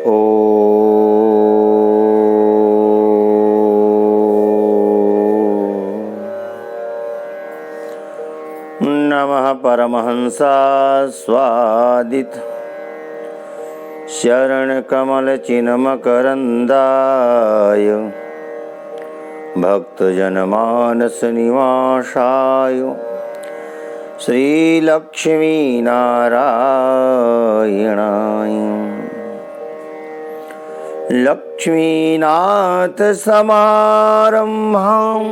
ओ नमः परमहंसा स्वादित शरणकमलचिन्मकरन्दाय भक्तजनमानसनिवासाय श्रीलक्ष्मीनारायणाय लक्ष्मीनाथसमारम्भां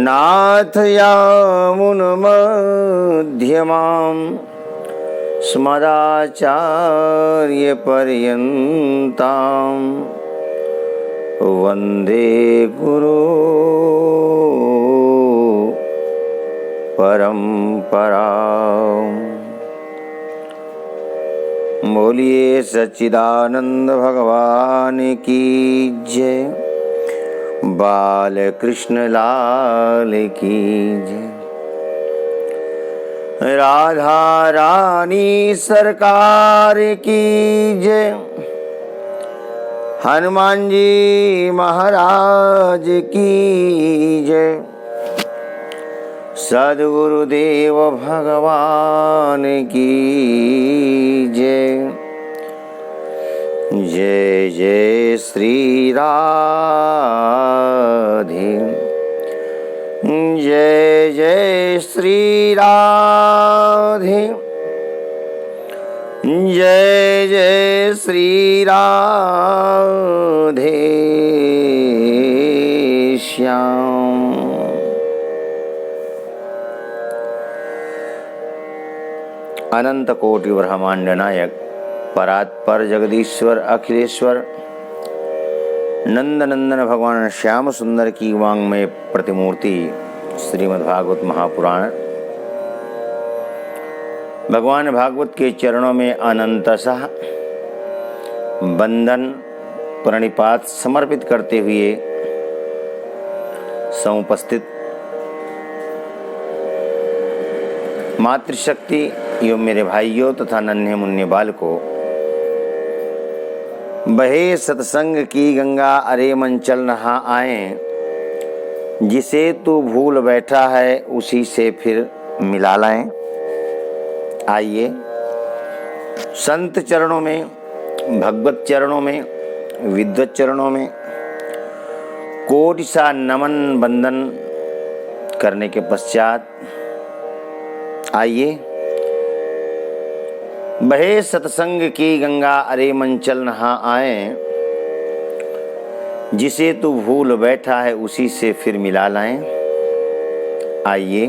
नाथयामुनमध्यमाम् स्मदाचार्यपर्यन्तां वन्दे गुरु परम्पराम्। बोलिए सच्चिदानंद भगवान की जय, बाल कृष्ण लाल की जय। राधा रानी सरकार की जय, हनुमान जी महाराज की जय, सद्गुरुदेव भगवान की जय। जय जय श्री राधे, जय जय श्री राधे, जय जय श्री राधे श्याम। अनंत कोटि ब्रह्मांड नायक परात्पर जगदीश्वर अखिलेश्वर नंदनंदन भगवान श्याम सुंदर की वांग्मय प्रतिमूर्ति श्रीमद्भागवत महापुराण। भगवान भागवत के चरणों में अनंतशः वंदन प्रणिपात समर्पित करते हुए समुपस्थित मातृशक्ति एवं मेरे भाइयों तथा नन्हे मुन्ने बालकों, बहे सत्संग की गंगा अरे मन चल नहा आए, जिसे तू भूल बैठा है उसी से फिर मिला लाएं। आइए संत चरणों में, भगवत चरणों में, विद्वत चरणों में कोटि सा नमन बंदन करने के पश्चात आइए बहे सत्संग की गंगा अरे मन चल नहा आए, जिसे तू भूल बैठा है उसी से फिर मिला लाएं। आइए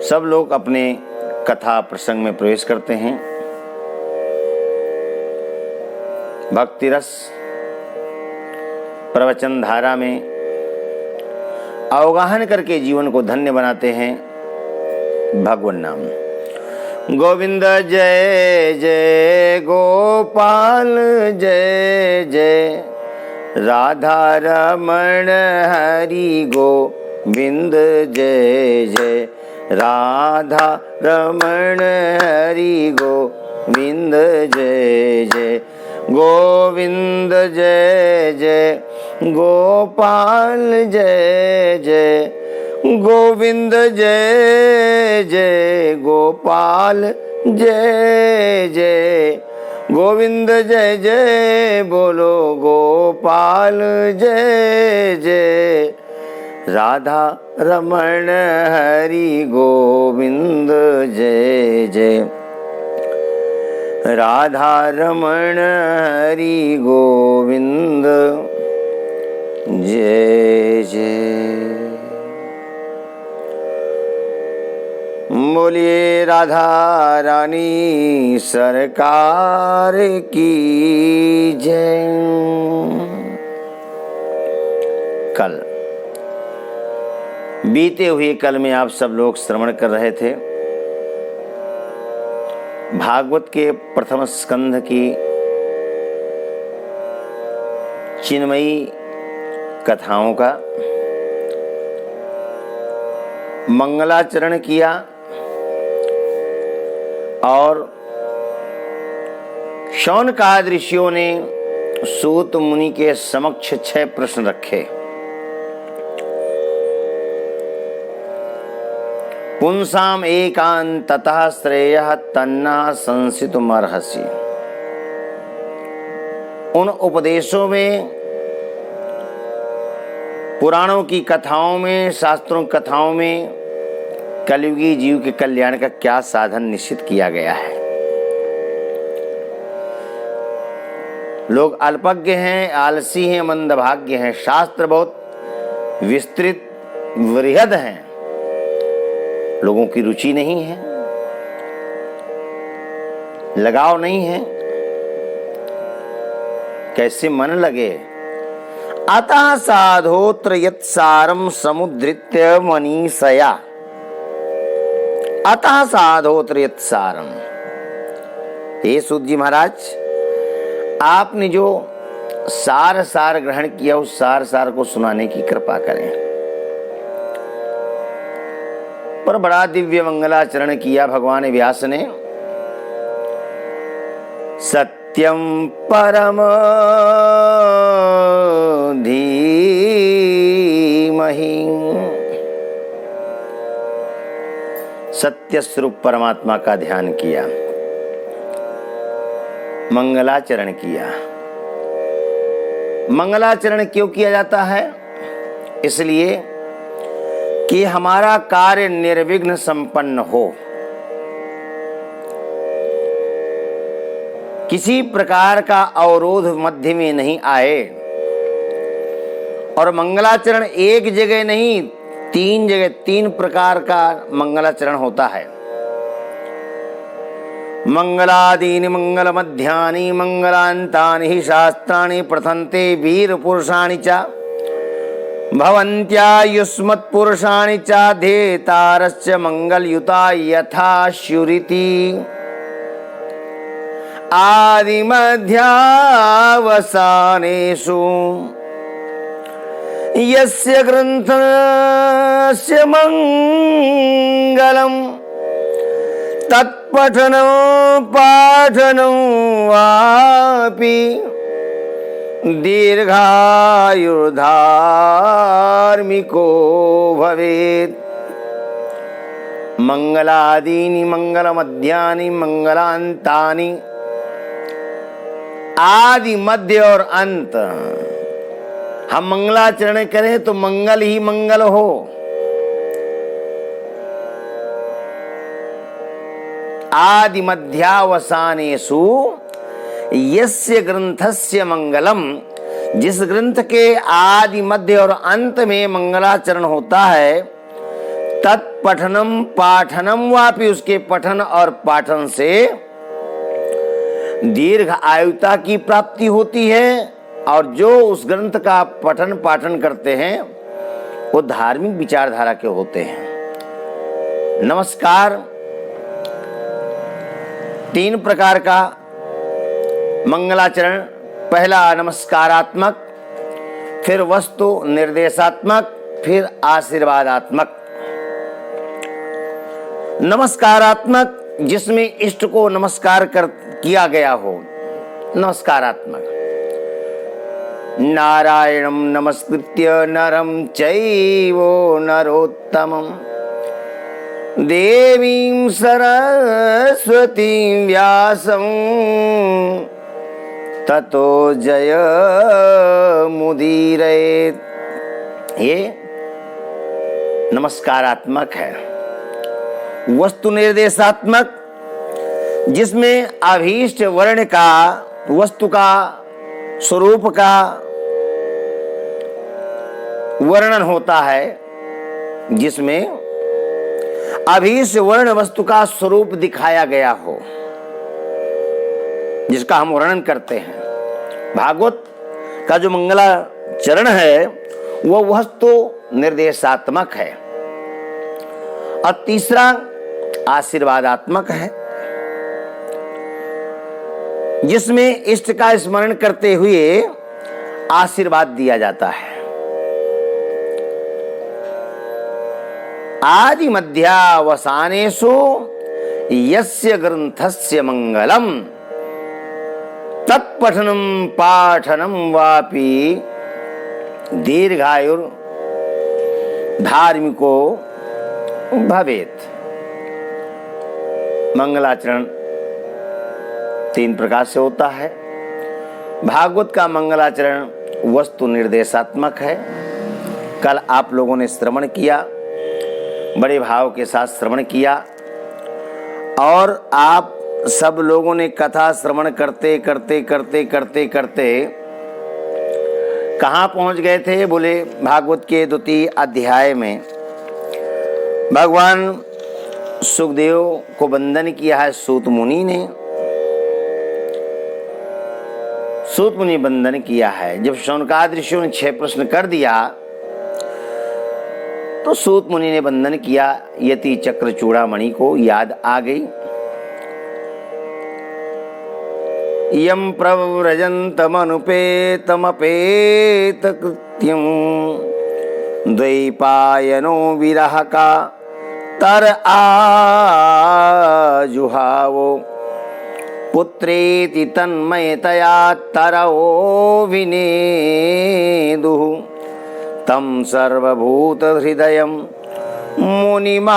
सब लोग अपने कथा प्रसंग में प्रवेश करते हैं। भक्ति रस प्रवचन धारा में अवगाहन करके जीवन को धन्य बनाते हैं। भगवान नाम गोविंद जय जय गोपाल जय जय, राधा रमण हरि गोविंद जय जय, राधा रमण हरि गोविंद जय जय, गोविंद जय जय गोपाल जय जय, गोविंद जय जय गोपाल जय जय, गोविंद जय जय बोलो गोपाल जय जय, राधा रमण हरि गोविंद जय जय, राधा रमण हरि गोविंद जय जय। बोलिए राधा रानी सरकार की जय। कल बीते हुए कल में आप सब लोग श्रवण कर रहे थे भागवत के प्रथम स्कंध की चिन्मयी कथाओं का मंगलाचरण किया। और शौनकादि ऋषियों ने सूत मुनि के समक्ष 6 प्रश्न रखे। पुंसाम एकांततः श्रेयः तन्ना संसितुमर्हसि। उन उपदेशों में, पुराणों की कथाओं में, शास्त्रों की कथाओं में कलयुगी जीव के कल्याण का क्या साधन निश्चित किया गया है। लोग अल्पज्ञ हैं, आलसी हैं, मंदभाग्य हैं। शास्त्र बहुत विस्तृत वृहद हैं, लोगों की रुचि नहीं है, लगाव नहीं है, कैसे मन लगे। अतः साधोत्र यत्सारम समुद्रित्य मनीषया। अतः साधोत्र यत्सारम। हे सूत जी महाराज, आपने जो सार ग्रहण किया, उस सार को सुनाने की कृपा करें। पर बड़ा दिव्य मंगलाचरण किया भगवान व्यास ने। सत्यम परम धीमहि। सत्य स्वरूप परमात्मा का ध्यान किया, मंगलाचरण किया। मंगलाचरण क्यों किया जाता है? इसलिए कि हमारा कार्य निर्विघ्न संपन्न हो, किसी प्रकार का अवरोध मध्य में नहीं आए। और मंगलाचरण एक जगह नहीं, 3 जगह 3 प्रकार का मंगलाचरण होता है। मंगलादीनि मंगल मध्यानि मंगलांतानि हि शास्त्राणि प्रथन्ते वीर पुरुषाणि च भवन्त्यायुष्मत् पुरुषाणि च धेतारस्य मंगलयुता यथा श्रुति। आदि मध्यावसानेषु यस्य ग्रन्थस्य मंगलम् तत्पठनं पाठनं वापि दीर्घायुर्धार्मिको भवेत्। मंगलादीनि मंगलमध्यानि मंगलांतानि। आदि मध्य और अंत। हम मंगलाचरण करें तो मंगल ही मंगल हो। आदि मध्यावसानेषु यस्य ग्रंथस्य मंगलम। जिस ग्रंथ के आदि मध्य और अंत में मंगलाचरण होता है, तत्पठनम पाठनम वापि, उसके पठन और पाठन से दीर्घ आयुता की प्राप्ति होती है। और जो उस ग्रंथ का पठन पाठन करते हैं वो धार्मिक विचारधारा के होते हैं। नमस्कार 3 प्रकार का मंगलाचरण। पहला नमस्कारात्मक, फिर वस्तु निर्देशात्मक, फिर आशीर्वादात्मक। नमस्कारात्मक जिसमें इष्ट को नमस्कार किया गया हो, नमस्कारात्मक। नारायणं नमस्कृत्य नरं चैव नरोत्तमं देवीं सरस्वतीं व्यासं ततो जयमुदीरयेत्। ये नमस्कारात्मक है। वस्तु निर्देशात्मक जिसमें अभीष्ट वर्ण का, वस्तु का, स्वरूप का वर्णन होता है, जिसमें अभीष्ट वर्ण वस्तु का स्वरूप दिखाया गया हो, जिसका हम वर्णन करते हैं। भागवत का जो मंगलाचरण है वो वस्तु निर्देशात्मक है। और तीसरा आशीर्वादात्मक है, जिसमें इष्ट का स्मरण करते हुए आशीर्वाद दिया जाता है। आदि मध्यावसानेषु यस्य ग्रंथस्य मंगलम तत्पठनम पाठनम वापि दीर्घायुर धार्मिको भवेत। मंगलाचरण 3 प्रकार से होता है। भागवत का मंगलाचरण वस्तु निर्देशात्मक है। कल आप लोगों ने श्रवण किया, बड़े भाव के साथ श्रवण किया, और आप सब लोगों ने कथा श्रवण करते करते करते करते करते कहाँ पहुँच गए थे? बोले भागवत के 2 अध्याय में भगवान सुखदेव को वंदन किया है सूत मुनि ने। सूत मुनि वंदन किया है। जब शौनकादि ऋषियों ने 6 प्रश्न कर दिया तो सूत मुनि ने वंदन किया। यति चक्र चूड़ामणि को याद आ गई। यम प्रव्रजन्तमनुपेतमपेत कृत्यं द्वैपायनो विरह का तर आजुहावो पुत्रेति तन्मयतया तरओ विनेदुः तं सर्वभूत हृदयं मुनिमानतोऽस्मि।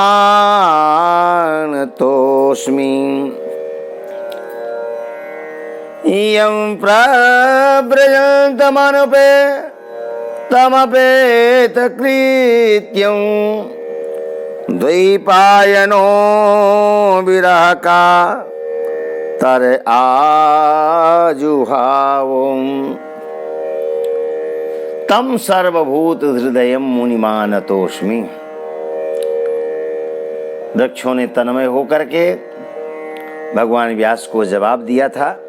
यं प्रव्रजन्तमनुपेतमपेतकृत्यं द्वैपायनो विरह का तर आजुहावो तम सर्वभूत हृदयं मुनिमानतोऽस्मि। वृक्षों ने तन्मय होकर के भगवान व्यास को जवाब दिया था।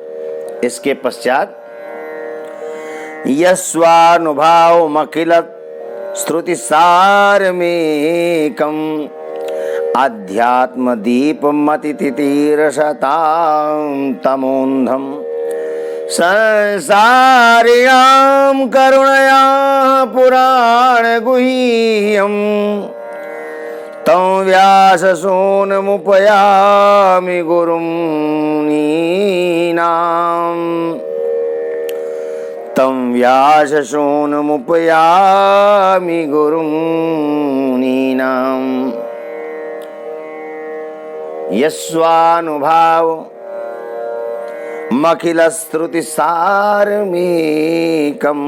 इसके पश्चात यस्वानुभावमखिल श्रुतिसारमेकम् अध्यात्मदीपमतितितीरशतां तमोन्धम् संसारिणां करुणया पुराणगुह्यम् तं व्याससूनमुपयामि गुरुं नीनाम्। तं व्याससूनमुपयामि गुरुं नीनाम्। यस्वानुभाव मखिलश्रुतिसारमेकम्।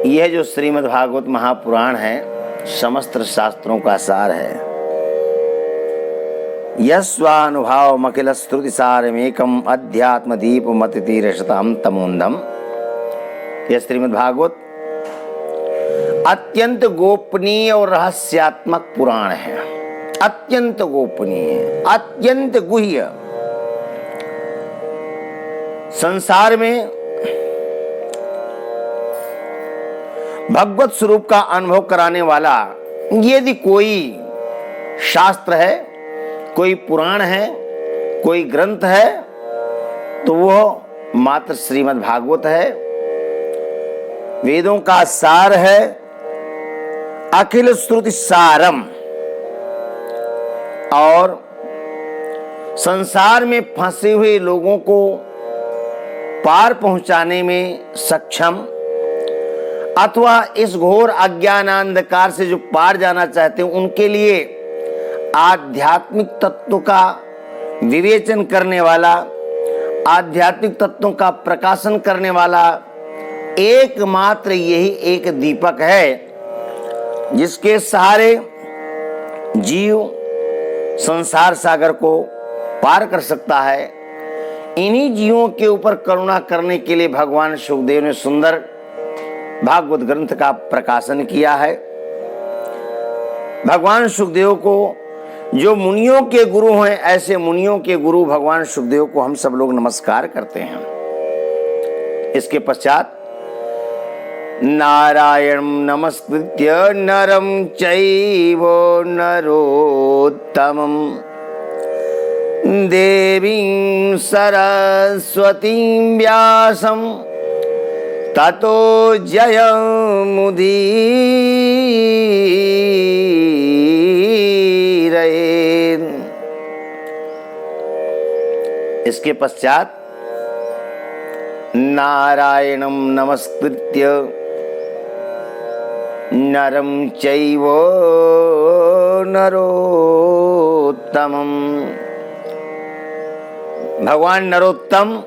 यह जो श्रीमद् भागवत महापुराण है समस्त शास्त्रों का सार है। यस्वानुभाव मखिलश्रुतिसारमेकम् अध्यात्मदीपमतितीरशतां तमोन्धम्। यह श्रीमद् भागवत अत्यंत गोपनीय और रहस्यात्मक पुराण है। अत्यंत गोपनीय, अत्यंत गुह्य। संसार में भगवत स्वरूप का अनुभव कराने वाला यदि कोई शास्त्र है, कोई पुराण है, कोई ग्रंथ है, तो वो मात्र श्रीमद् भागवत है। वेदों का सार है, अखिल श्रुति सारम, और संसार में फंसे हुए लोगों को पार पहुंचाने में सक्षम, अथवा इस घोर अज्ञान अंधकार से जो पार जाना चाहते हैं उनके लिए आध्यात्मिक तत्वों का विवेचन करने वाला, आध्यात्मिक तत्वों का प्रकाशन करने वाला एकमात्र यही एक दीपक है, जिसके सहारे जीव संसार सागर को पार कर सकता है। इन्हीं जीवों के ऊपर करुणा करने के लिए भगवान सुखदेव ने सुंदर भागवत ग्रंथ का प्रकाशन किया है। भगवान सुखदेव को जो मुनियों के गुरु हैं, ऐसे मुनियों के गुरु भगवान सुखदेव को हम सब लोग नमस्कार करते हैं। इसके पश्चात नारायणं नमस्कृत्य नरं चैव नरोत्तमं देवीं सरस्वतीं व्यासं ततो जयमुदीरये। इसके पश्चात नारायणं नमस्कृत्य नरं चैव नरोत्तमं। भगवान नरोत्तम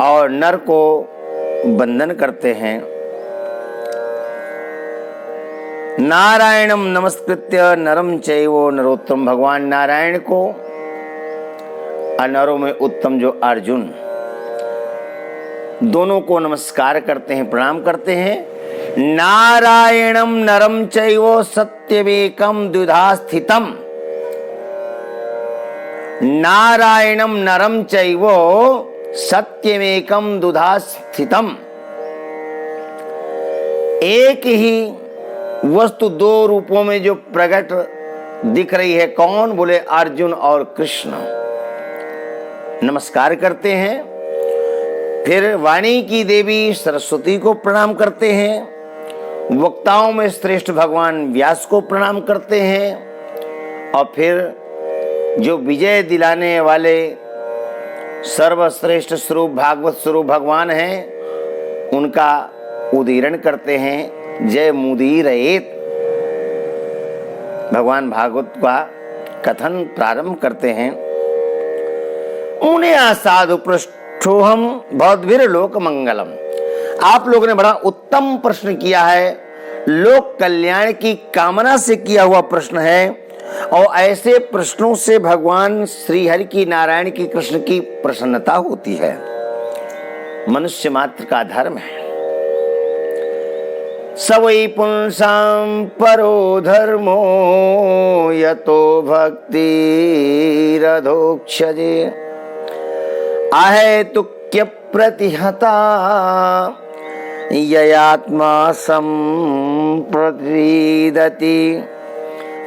और नर को वंदन करते हैं। नारायणं नमस्कृत्य नरं चैव नरोत्तमं, भगवान नारायण को नरों में उत्तम जो अर्जुन, दोनों को नमस्कार करते हैं, प्रणाम करते हैं। नारायणं नरं चैव सत्यमेकं द्विधा स्थितम्। नारायणं नरं चैव सत्यमेकं द्विधा स्थितम्। एक ही वस्तु दो रूपों में जो प्रकट दिख रही है, कौन? बोले अर्जुन और कृष्ण। नमस्कार करते हैं। फिर वाणी की देवी सरस्वती को प्रणाम करते हैं। वक्ताओं में श्रेष्ठ भगवान व्यास को प्रणाम करते हैं। और फिर जो विजय दिलाने वाले सर्वश्रेष्ठ स्वरूप भागवत स्वरूप भगवान हैं, उनका उदीरण करते हैं। जय मुदीरयेत, भगवान भागवत का कथन प्रारंभ करते हैं। उन्हें साधु पृष्ठोहम भवद्भिर लोक मंगलम। आप लोगों ने बड़ा उत्तम प्रश्न किया है, लोक कल्याण की कामना से किया हुआ प्रश्न है। और ऐसे प्रश्नों से भगवान श्री हरि की, नारायण की, कृष्ण की प्रसन्नता होती है। मनुष्य मात्र का धर्म है। सवै पुंसां परो धर्मो यतो भक्ति रधोक्षजे अहेतुक्य प्रतिहता ययात्मा संप्रसीदति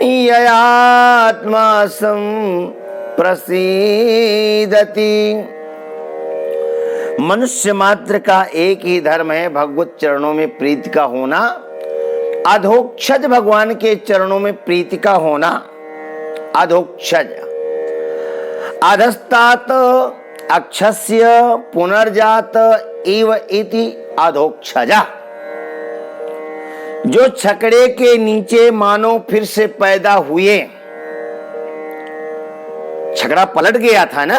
ययात्मा संप्रसीदति। मनुष्य मात्र का एक ही धर्म है, भगवत चरणों में प्रीति का होना, अधोक्षज भगवान के चरणों में प्रीति का होना। अधोक्षज अधस्तात अक्षस्य पुनर्जात इव इति अधोक्षजा। जो छकड़े के नीचे मानो फिर से पैदा हुए। छकड़ा पलट गया था ना,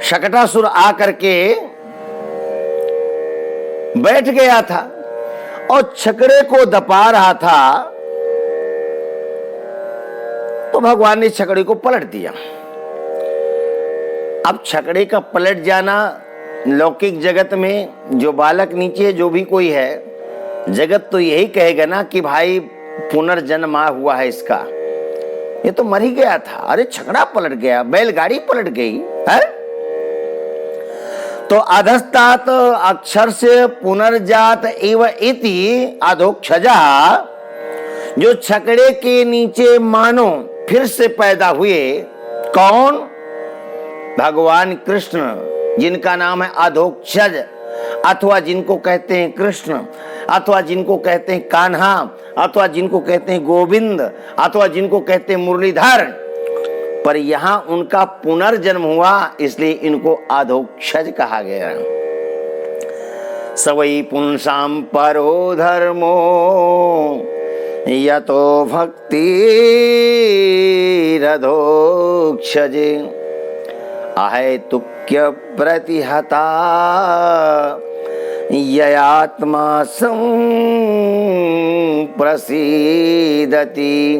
शकटासुर आकर के बैठ गया था और छकड़े को दबा रहा था, तो भगवान ने छकड़े को पलट दिया। अब छकड़े का पलट जाना लौकिक जगत में, जो बालक नीचे जो भी कोई है, जगत तो यही कहेगा ना कि भाई पुनर्जन्म हुआ है इसका, ये तो मर ही गया था। अरे छकड़ा पलट गया, बैलगाड़ी पलट गई है। तो अधस्तात अक्षर से पुनर्जात एव इति अधोक्षजा। जो छकड़े के नीचे मानो फिर से पैदा हुए, कौन? भगवान कृष्ण, जिनका नाम है अधोक्षज, अथवा जिनको कहते हैं कृष्ण, अथवा जिनको कहते हैं कान्हा, अथवा जिनको कहते हैं गोविंद, अथवा जिनको कहते हैं मुरलीधर। पर यहां उनका पुनर्जन्म हुआ, इसलिए इनको अधोक्षज कहा गया। सवै पुंसां परो धर्मो यतो भक्ति रधोक्षजे अहेतुक्य प्रतिहता ययात्मा संप्रसीदति।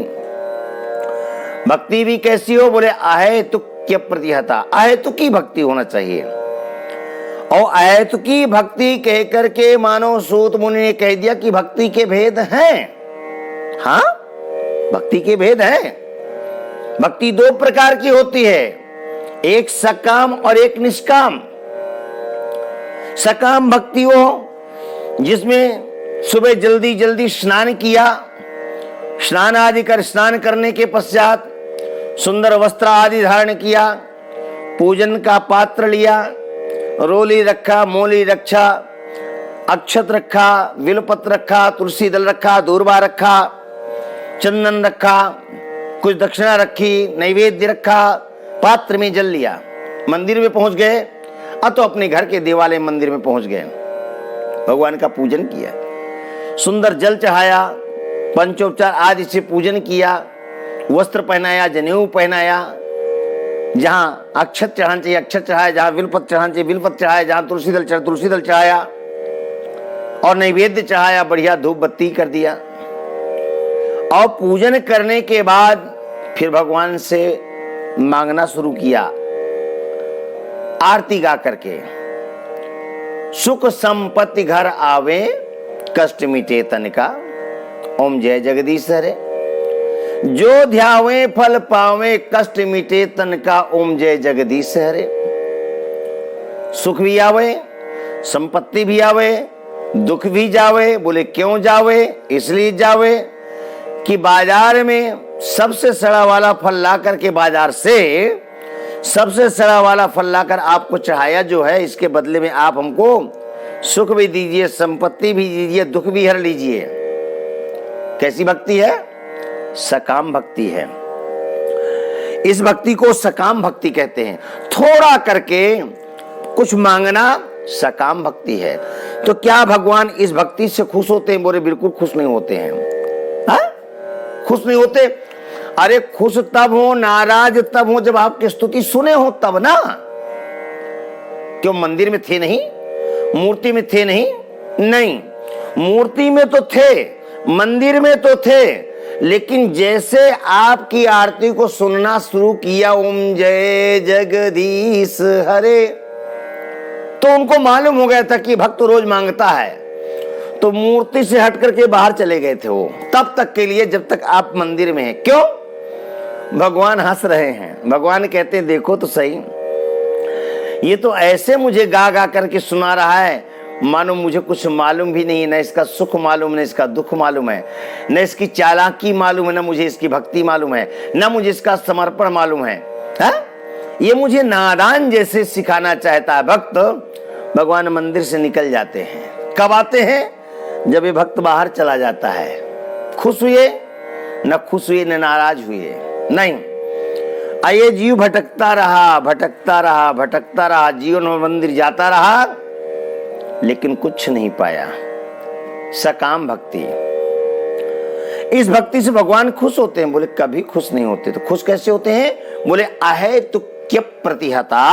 भक्ति भी कैसी हो? बोले अहेतुक्य प्रतिहता, अहेतुकी भक्ति होना चाहिए। और अहेतुकी भक्ति कह करके मानो सूत मुनि ने कह दिया कि भक्ति के भेद हैं। हाँ, भक्ति के भेद हैं। भक्ति दो प्रकार की होती है, एक सकाम और एक निष्काम। सकाम भक्ति वो जिसमें सुबह जल्दी जल्दी स्नान किया, स्नान आदि कर, स्नान करने के पश्चात सुंदर वस्त्र आदि धारण किया, पूजन का पात्र लिया, रोली रखा, मोली रखा, अक्षत रखा, बिलपत्र रखा, तुलसी दल रखा, दूर्वा रखा, चंदन रखा, कुछ दक्षिणा रखी, नैवेद्य रखा, पात्र में जल लिया, मंदिर में पहुंच गए, तो अपने घर के देवालय मंदिर में पहुंच गए, भगवान का पूजन किया, सुंदर जल चढ़ाया, पंचोपचार आदि से पूजन किया, वस्त्र पहनाया, जनेऊ पहनाया, जहां अक्षत चढ़ाना चाहिए अक्षत चढ़ाया, जहां बिलपत्र चढ़ाना चाहिए बिलपत्र चढ़ाया, जहां तुलसी दल चढ़ाया और नैवेद्य चढ़ाया, बढ़िया धूप बत्ती कर दिया। और पूजन करने के बाद फिर भगवान से मांगना शुरू किया, आरती गा करके, सुख संपत्ति घर आवे, कष्ट मिटे तन का, ओम जय जगदीश हरे। जो ध्यावे फल पावे, कष्ट मिटे तन का, ओम जय जगदीश हरे। सुख भी आवे, संपत्ति भी आवे, दुख भी जावे। बोले क्यों जावे? इसलिए जावे कि बाजार में सबसे सड़ा वाला फल ला करके, बाजार से सबसे सड़ा वाला फल लाकर आपको चढ़ाया जो है, इसके बदले में आप हमको सुख भी दीजिए, संपत्ति भी दीजिए, दुख भी हर लीजिए। कैसी भक्ति है? सकाम भक्ति है। इस भक्ति को सकाम भक्ति कहते हैं। थोड़ा करके कुछ मांगना सकाम भक्ति है। तो क्या भगवान इस भक्ति से खुश होते हैं? बोले बिल्कुल खुश नहीं होते हैं। हा? खुश नहीं होते। अरे खुश तब हो, नाराज तब हो जब आपकी स्तुति सुने हो, तब ना। क्यों मंदिर में थे नहीं? मूर्ति में थे नहीं? नहीं, मूर्ति में तो थे, मंदिर में तो थे, लेकिन जैसे आपकी आरती को सुनना शुरू किया, ओम जय जगदीश हरे, तो उनको मालूम हो गया था कि भक्त रोज मांगता है, तो मूर्ति से हट करके बाहर चले गए थे वो, तब तक के लिए जब तक आप मंदिर में हैं। क्यों? भगवान हंस रहे हैं। भगवान कहते हैं देखो तो सही, ये तो ऐसे मुझे गा गा करके सुना रहा है मानो मुझे कुछ मालूम भी नहीं है, न इसका सुख मालूम, न इसका दुख मालूम है, न इसकी चालाकी मालूम है, न मुझे इसकी भक्ति मालूम है, न मुझे इसका समर्पण मालूम है। ये मुझे नादान जैसे सिखाना चाहता है। भक्त भगवान मंदिर से निकल जाते हैं। कब आते हैं? जब ये भक्त बाहर चला जाता है। खुश हुए न खुश हुए, न नाराज हुए, नहीं। आइए जीव भटकता रहा, भटकता रहा, भटकता रहा, जीवन में मंदिर जाता रहा, लेकिन कुछ नहीं पाया। सकाम भक्ति। इस भक्ति से भगवान खुश होते हैं। बोले कभी खुश नहीं होते। तो खुश कैसे होते हैं? बोले अहेतुक्य प्रतिहता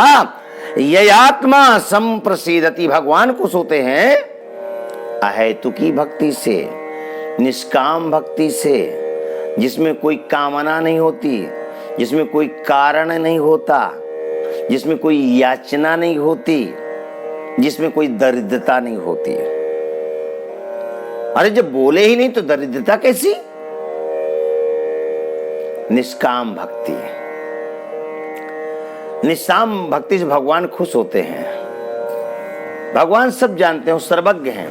ययात्मा संप्रसीदति। भगवान खुश होते हैं अहेतुकी भक्ति से, निष्काम भक्ति से, जिसमें कोई कामना नहीं होती, जिसमें कोई कारण नहीं होता, जिसमें कोई याचना नहीं होती, जिसमें कोई दरिद्रता नहीं होती। अरे जब बोले ही नहीं तो दरिद्रता कैसी? निष्काम भक्ति। निष्काम भक्ति से भगवान खुश होते हैं। भगवान सब जानते हैं, सर्वज्ञ हैं।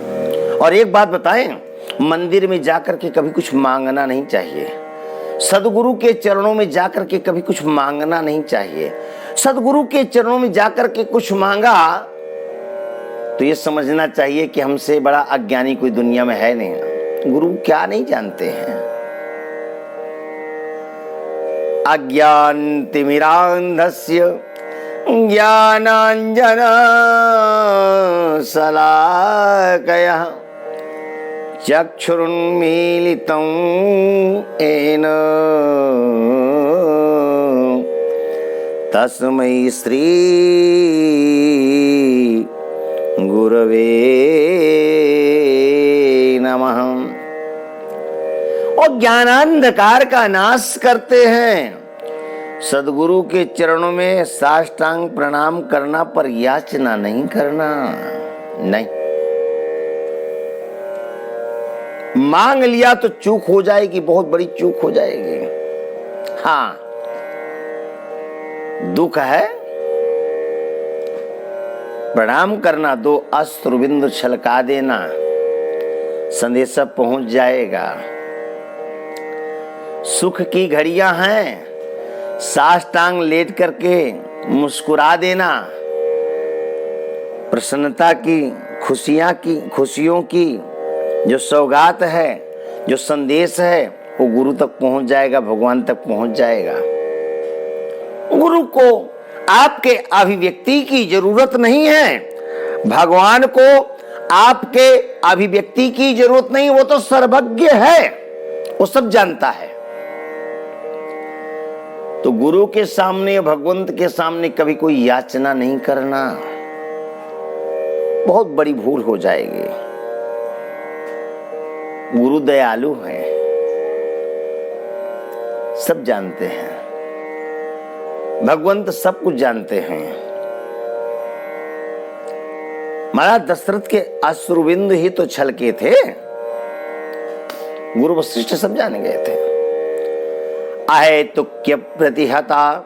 और एक बात बताएं, मंदिर में जाकर के कभी कुछ मांगना नहीं चाहिए। सदगुरु के चरणों में जाकर के कभी कुछ मांगना नहीं चाहिए। सदगुरु के चरणों में जाकर के कुछ मांगा तो ये समझना चाहिए कि हमसे बड़ा अज्ञानी कोई दुनिया में है नहीं। गुरु क्या नहीं जानते हैं। अज्ञान तिमिरांधस्य ज्ञानांजन शलाकया चक्षुरुन्मीलितं येन तस्मै श्री गुरवे नमः। और ज्ञानांधकार का नाश करते हैं। सदगुरु के चरणों में साष्टांग प्रणाम करना, पर याचना नहीं करना। नहीं, मांग लिया तो चूक हो जाएगी, बहुत बड़ी चूक हो जाएगी। हाँ, दुख है, प्रणाम करना, दो अश्रुबिंदु छलका देना, संदेश पहुंच जाएगा। सुख की घड़ियां हैं, साष्टांग लेट करके मुस्कुरा देना, प्रसन्नता की, खुशियों की जो सौगात है, जो संदेश है, वो गुरु तक पहुंच जाएगा, भगवान तक पहुंच जाएगा। गुरु को आपके अभिव्यक्ति की जरूरत नहीं है, भगवान को आपके अभिव्यक्ति की जरूरत नहीं, वो तो सर्वज्ञ है, वो सब जानता है। तो गुरु के सामने, भगवंत के सामने कभी कोई याचना नहीं करना, बहुत बड़ी भूल हो जाएगी। गुरु दयालु है, सब जानते हैं, भगवंत सब कुछ जानते हैं। महाराज दशरथ के अश्रुबिंदु ही तो छलके थे, गुरु वशिष्ठ सब जान गए थे। अहेतुक्य प्रतिहता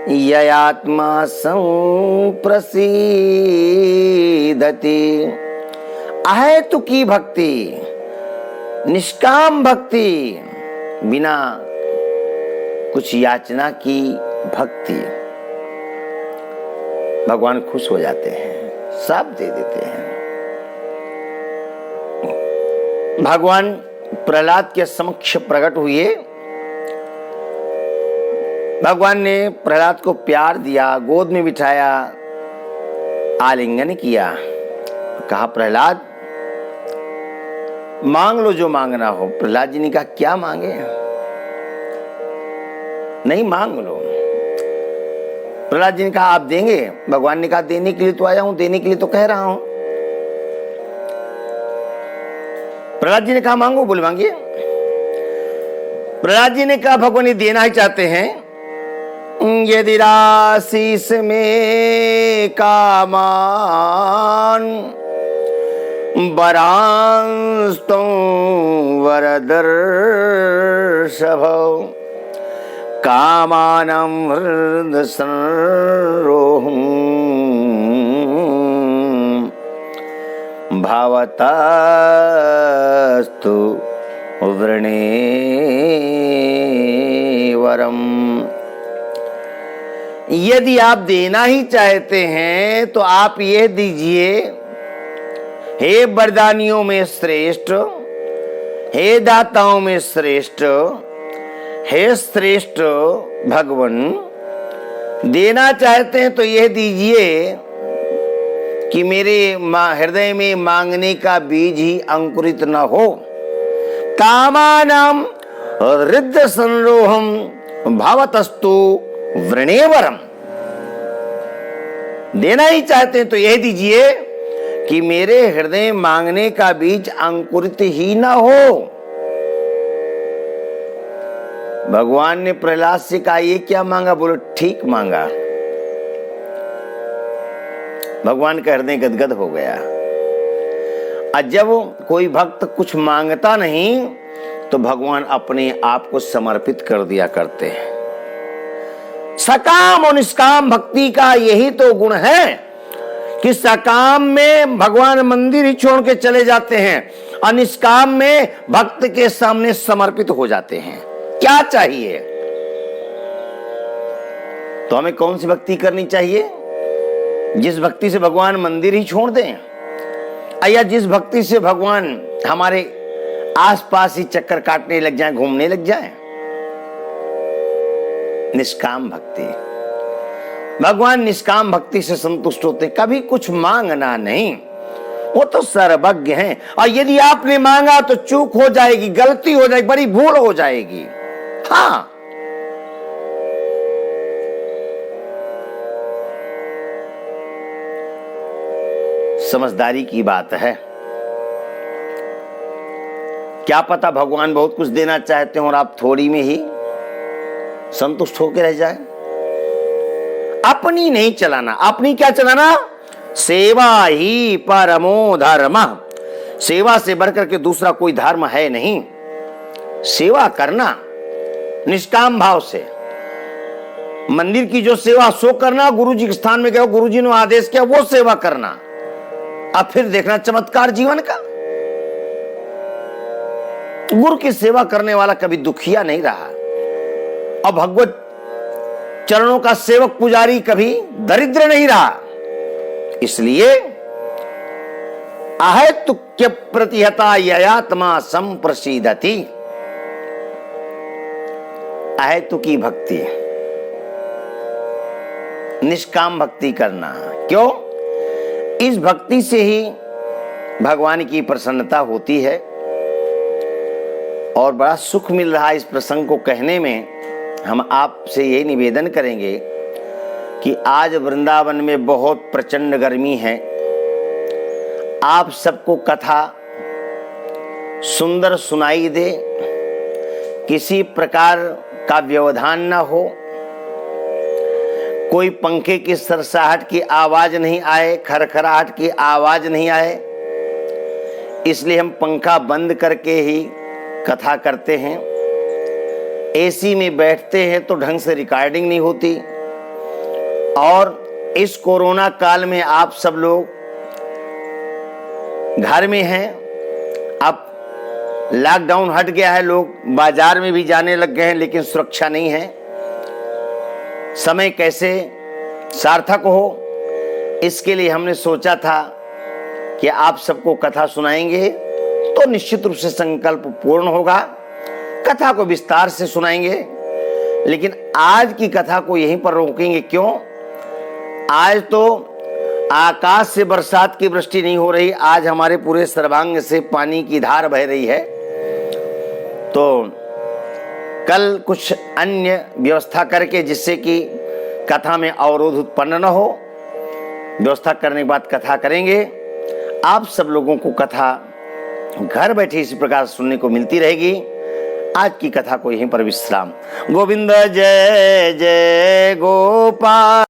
ययात्मा संप्रसीदति। अहेतुकी भक्ति, निष्काम भक्ति, बिना कुछ याचना की भक्ति, भगवान खुश हो जाते हैं, सब दे देते हैं। भगवान प्रहलाद के समक्ष प्रकट हुए, भगवान ने प्रहलाद को प्यार दिया, गोद में बिठाया, आलिंगन किया, कहा प्रहलाद मांग लो जो मांगना हो। प्रहलाद जी ने कहा क्या मांगे? नहीं, मांग लो। प्रहलाद जी ने कहा आप देंगे? भगवान ने कहा देने के लिए तो आया हूं, देने के लिए तो कह रहा हूं। प्रहलाद जी ने कहा मांगो, बोले मांगिए। प्रहलाद जी ने कहा भगवान ये देना ही चाहते हैं, यदि राशीस में कामान वरांस्तों वरदर्शभ कामानं हृदय संरोहं भवतस्तु वृणेवरम्। यदि आप देना ही चाहते हैं तो आप ये दीजिए, हे वरदानियों में श्रेष्ठ, हे दाताओं में श्रेष्ठ, हे श्रेष्ठ भगवान, देना चाहते हैं तो यह दीजिए कि मेरे हृदय में मांगने का बीज ही अंकुरित न हो। कामानाम हृदय संरोहम भावतस्तु वृणेवरम। देना ही चाहते हैं तो यह दीजिए कि मेरे हृदय मांगने का बीज अंकुरित ही ना हो। भगवान ने प्रहलाद से कहा ये क्या मांगा? बोलो ठीक मांगा। भगवान का हृदय गदगद हो गया। और जब कोई भक्त कुछ मांगता नहीं तो भगवान अपने आप को समर्पित कर दिया करते हैं। सकाम और निष्काम भक्ति का यही तो गुण है कि सकाम में भगवान मंदिर ही छोड़ के चले जाते हैं और निष्काम में भक्त के सामने समर्पित हो जाते हैं। क्या चाहिए? तो हमें कौन सी भक्ति करनी चाहिए? जिस भक्ति से भगवान मंदिर ही छोड़ दें, या जिस भक्ति से भगवान हमारे आसपास ही चक्कर काटने लग जाएं, घूमने लग जाएं। निष्काम भक्ति। भगवान निष्काम भक्ति से संतुष्ट होते, कभी कुछ मांगना नहीं, वो तो सर्वज्ञ हैं। और यदि आपने मांगा तो चूक हो जाएगी, गलती हो जाएगी, बड़ी भूल हो जाएगी। हाँ, समझदारी की बात है। क्या पता भगवान बहुत कुछ देना चाहते हो और आप थोड़ी में ही संतुष्ट होकर रह जाए। अपनी नहीं चलाना। अपनी क्या चलाना? सेवा ही परमो धर्म। सेवा से बढ़कर के दूसरा कोई धर्म है नहीं। सेवा करना निष्काम भाव से। मंदिर की जो सेवा सो करना, गुरु जी के स्थान में गए, गुरु जी ने आदेश किया वो सेवा करना। अब फिर देखना चमत्कार जीवन का। गुरु की सेवा करने वाला कभी दुखिया नहीं रहा और भगवत चरणों का सेवक पुजारी कभी दरिद्र नहीं रहा। इसलिए अहेतुक्य प्रतिहता ययात्मा संप्रसीदति। अहेतुकी भक्ति, निष्काम भक्ति करना। क्यों? इस भक्ति से ही भगवान की प्रसन्नता होती है और बड़ा सुख मिल रहा है। इस प्रसंग को कहने में हम आपसे ये निवेदन करेंगे कि आज वृंदावन में बहुत प्रचंड गर्मी है। आप सबको कथा सुंदर सुनाई दे, किसी प्रकार का व्यवधान न हो, कोई पंखे की सरसाहट की आवाज नहीं आए, खरखराहट की आवाज नहीं आए। इसलिए हम पंखा बंद करके ही कथा करते हैं। एसी में बैठते हैं तो ढंग से रिकॉर्डिंग नहीं होती। और इस कोरोना काल में आप सब लोग घर में हैं। अब लॉकडाउन हट गया है, लोग बाजार में भी जाने लग गए हैं, लेकिन सुरक्षा नहीं है। समय कैसे सार्थक हो, इसके लिए हमने सोचा था कि आप सबको कथा सुनाएंगे तो निश्चित रूप से संकल्प पूर्ण होगा। कथा को विस्तार से सुनाएंगे, लेकिन आज की कथा को यहीं पर रोकेंगे। क्यों? आज तो आकाश से बरसात की वृष्टि नहीं हो रही, आज हमारे पूरे सर्वांग से पानी की धार बह रही है। तो कल कुछ अन्य व्यवस्था करके, जिससे कि कथा में अवरोध उत्पन्न न हो, व्यवस्था करने के बाद कथा करेंगे। आप सब लोगों को कथा घर बैठे इसी प्रकार सुनने को मिलती रहेगी। आज की कथा को यहीं पर विश्राम। गोविंद जय जय गोपाल।